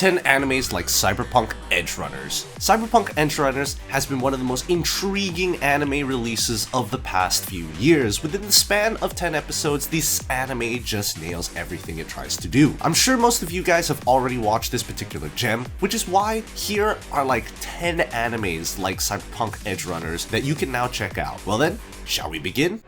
10 animes like Cyberpunk Edgerunners. Cyberpunk Edgerunners has been one of the most intriguing anime releases of the past few years. Within the span of 10 episodes, this anime just nails everything it tries to do. I'm sure most of you guys have already watched this particular gem, which is why here are like 10 animes like Cyberpunk Edgerunners that you can now check out. Well then, shall we begin?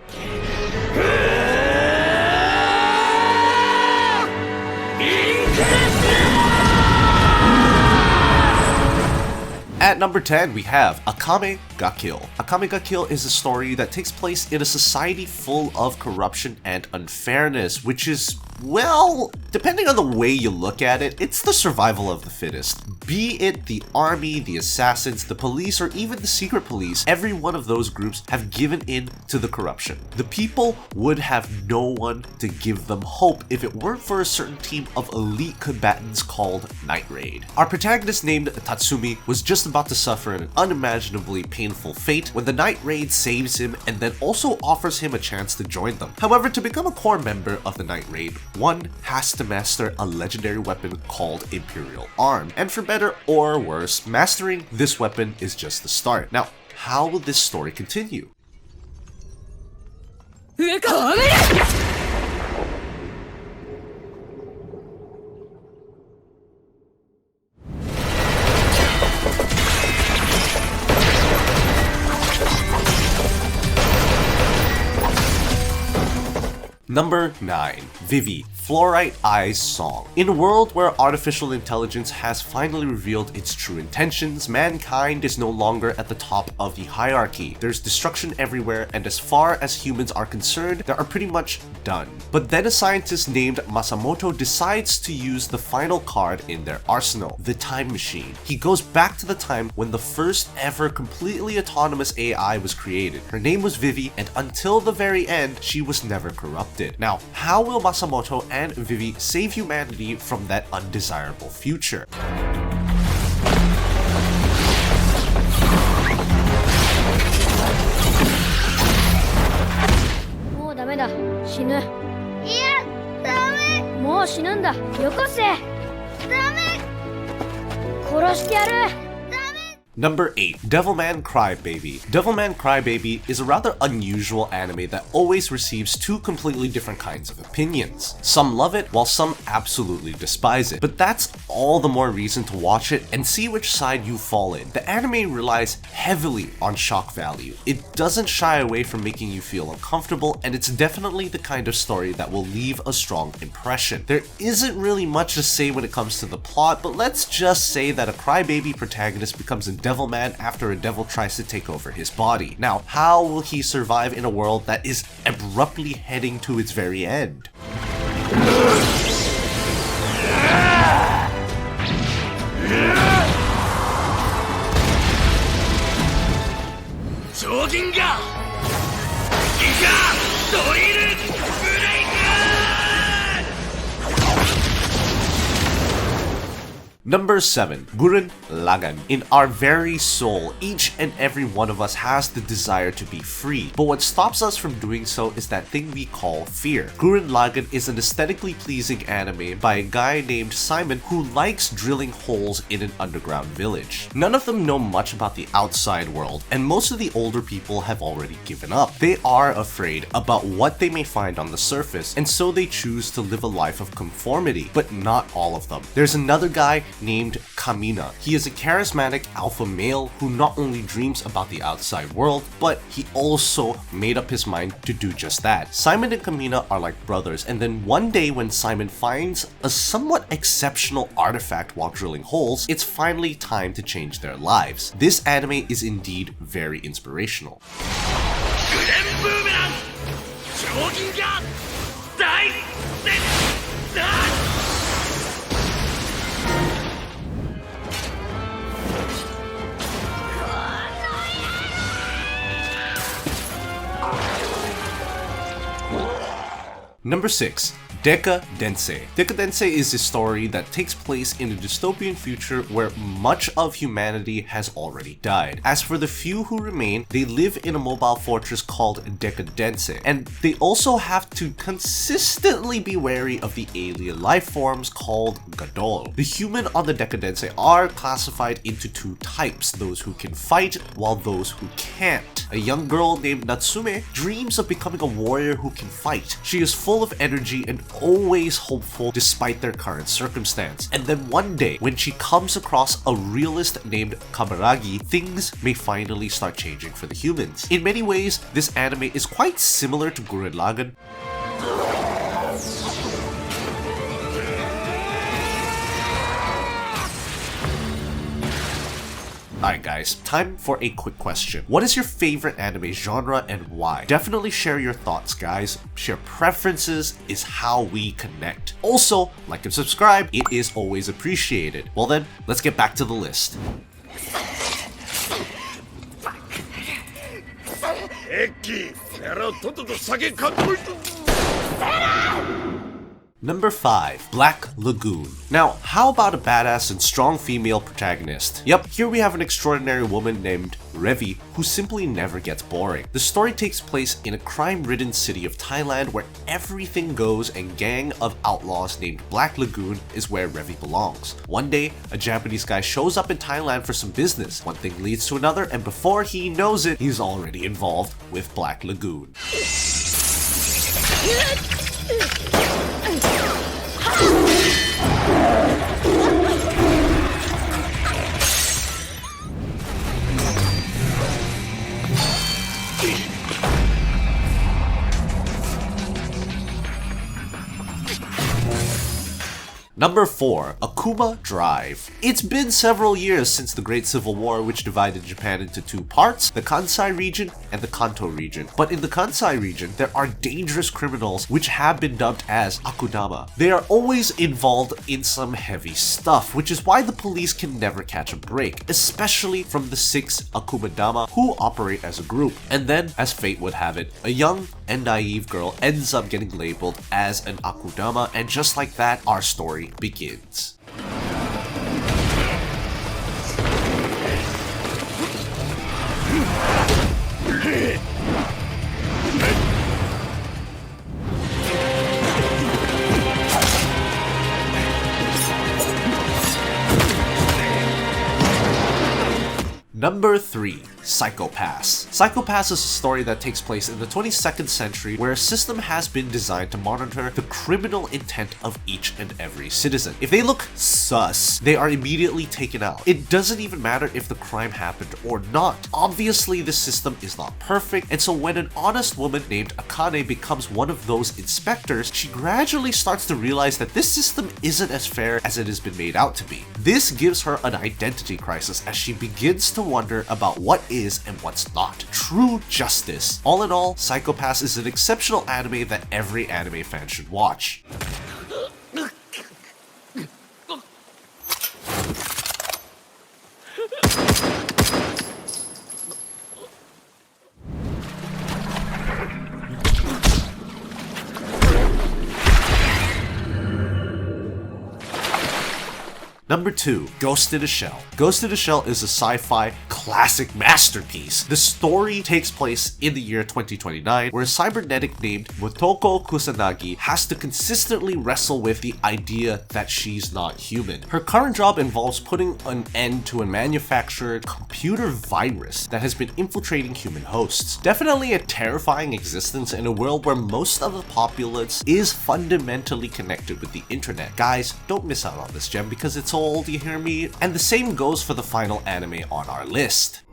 At number 10, we have Akamika Kill. Akamika Kill is a story that takes place in a society full of corruption and unfairness, which is, well, depending on the way you look at it, it's the survival of the fittest. Be it the army, the assassins, the police, or even the secret police, every one of those groups have given in to the corruption. The people would have no one to give them hope if it weren't for a certain team of elite combatants called Night Raid. Our protagonist named Tatsumi was just about to suffer an unimaginably painful fate when the Night Raid saves him and then also offers him a chance to join them. However, to become a core member of the Night Raid, one has to master a legendary weapon called Imperial Arm, and for better or worse, mastering this weapon is just the start. Now, how will this story continue? Number 9. Vivi, Fluorite Eye's Song. In a world where artificial intelligence has finally revealed its true intentions, mankind is no longer at the top of the hierarchy. There's destruction everywhere, and as far as humans are concerned, they are pretty much done. But then a scientist named Masamoto decides to use the final card in their arsenal, the time machine. He goes back to the time when the first ever completely autonomous AI was created. Her name was Vivi, and until the very end, she was never corrupted. Now, how will Masamoto and Vivi save humanity from that undesirable future? Number 8. Devilman Crybaby. Devilman Crybaby is a rather unusual anime that always receives two completely different kinds of opinions. Some love it, while some absolutely despise it. But that's all the more reason to watch it and see which side you fall in. The anime relies heavily on shock value. It doesn't shy away from making you feel uncomfortable, and it's definitely the kind of story that will leave a strong impression. There isn't really much to say when it comes to the plot, but let's just say that a crybaby protagonist becomes a Devilman after a devil tries to take over his body. Now, how will he survive in a world that is abruptly heading to its very end? Number 7. Guren Lagan. In our very soul, each and every one of us has the desire to be free, but what stops us from doing so is that thing we call fear. Guren Lagan is an aesthetically pleasing anime by a guy named Simon who likes drilling holes in an underground village. None of them know much about the outside world, and most of the older people have already given up. They are afraid about what they may find on the surface, and so they choose to live a life of conformity, but not all of them. There's another guy named Kamina. He is a charismatic alpha male who not only dreams about the outside world, but he also made up his mind to do just that. Simon and Kamina are like brothers, and then one day when Simon finds a somewhat exceptional artifact while drilling holes, it's finally time to change their lives. This anime is indeed very inspirational. Number 6. Decadense. Decadense is a story that takes place in a dystopian future where much of humanity has already died. As for the few who remain, they live in a mobile fortress called Decadense, and they also have to consistently be wary of the alien life forms called Gadol. The human on the Decadense are classified into two types, those who can fight while those who can't. A young girl named Natsume dreams of becoming a warrior who can fight. She is full of energy and always hopeful despite their current circumstance. And then one day, when she comes across a realist named Kabaragi, things may finally start changing for the humans. In many ways, this anime is quite similar to Guren Lagan. Alright guys, time for a quick question. What is your favorite anime genre and why? Definitely share your thoughts, guys. Share preferences is how we connect. Also, like and subscribe, it is always appreciated. Well then, let's get back to the list. Number 5. Black Lagoon. Now, how about a badass and strong female protagonist? Yep, here we have an extraordinary woman named Vivi who simply never gets boring. The story takes place in a crime-ridden city of Thailand where everything goes, and gang of outlaws named Black Lagoon is where Vivi belongs. One day, a Japanese guy shows up in Thailand for some business. One thing leads to another, and before he knows it, he's already involved with Black Lagoon. Number 4. Akudama Drive. It's been several years since the Great Civil War, which divided Japan into two parts, the Kansai region and the Kanto region. But in the Kansai region, there are dangerous criminals which have been dubbed as Akudama. They are always involved in some heavy stuff, which is why the police can never catch a break, especially from the 6 Akudama who operate as a group. And then, as fate would have it, a young and naive girl ends up getting labeled as an Akudama, and just like that, our story begins. Number 3. Psychopaths. Psychopaths is a story that takes place in the 22nd century where a system has been designed to monitor the criminal intent of each and every citizen. If they look sus, they are immediately taken out. It doesn't even matter if the crime happened or not. Obviously, the system is not perfect, and so when an honest woman named Akane becomes one of those inspectors, she gradually starts to realize that this system isn't as fair as it has been made out to be. This gives her an identity crisis as she begins to wonder about what is and what's not. True justice. All in all, Psychopaths is an exceptional anime that every anime fan should watch. Number 2. Ghost in a Shell. Ghost in a Shell is a sci-fi classic masterpiece. The story takes place in the year 2029, where a cybernetic named Motoko Kusanagi has to consistently wrestle with the idea that she's not human. Her current job involves putting an end to a manufactured computer virus that has been infiltrating human hosts. Definitely a terrifying existence in a world where most of the populace is fundamentally connected with the internet. Guys, don't miss out on this gem because it's old, you hear me? And the same goes for the final anime on our list.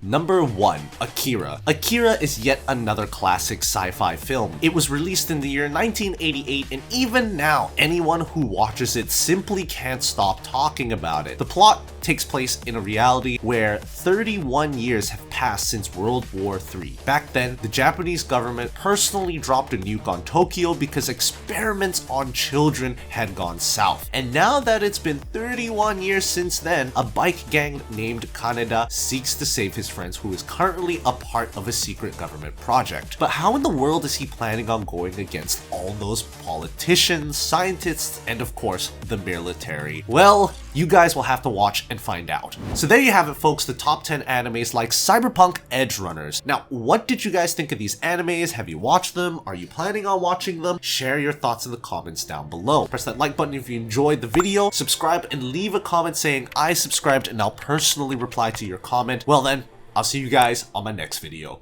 Number 1. Akira. Akira is yet another classic sci-fi film. It was released in the year 1988, and even now, anyone who watches it simply can't stop talking about it. The plot takes place in a reality where 31 years have passed since World War III. Back then, the Japanese government personally dropped a nuke on Tokyo because experiments on children had gone south. And now that it's been 31 years since then, a bike gang named Kaneda seeks to save his friends who is currently a part of a secret government project. But how in the world is he planning on going against all those politicians, scientists, and of course, the military? Well, you guys will have to watch and find out. So there you have it, folks, the top 10 animes like Cyberpunk Edgerunners. Now, what did you guys think of these animes? Have you watched them? Are you planning on watching them? Share your thoughts in the comments down below. Press that like button if you enjoyed the video, subscribe, and leave a comment saying I subscribed, and I'll personally reply to your comment. Well then, I'll see you guys on my next video.